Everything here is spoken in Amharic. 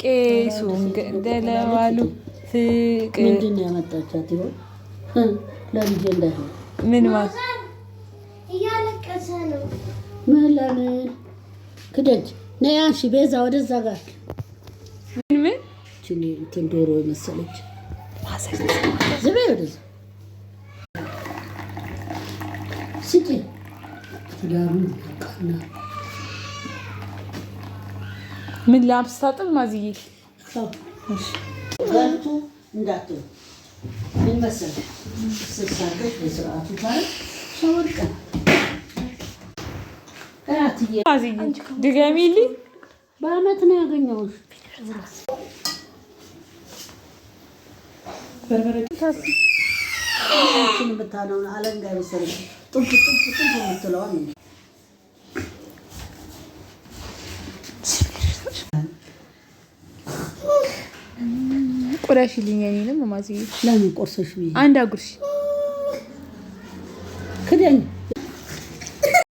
ቄሱም ገደለዋሉ ፍቅር ምንድን ነው ያመጣቻት ይሆን ለልጄ እንዳይሆን ምን ማለት እያለቀሰ ነው ምን ለምን ክደጅ ነይ አንቺ ቤዛ ወደዛ ጋር ምን ችኒ እንትን ዶሮ መሰለች ማሰል ዝም ወደዛ ስጪ ትዳሩን ቀና ምን ላምስታጥብ ማዝዬ እሺ በርቱ እንዳትሉ ምን መሰለሽ ስሳደሽ በስርዓቱ ታረ ሻወርቀ አትዬ ማዝዬ ድገሚልኝ በአመት ነው ያገኘሁሽ በርበሬ ታስችን ብታለው አለንጋ መሰለሽ ጥብ የምትለዋል ቁረሽልኝ እኔንም ማዝዬ ለምን ቆርሰሽ ብዬ አንድ አጉርሽ ክደኝ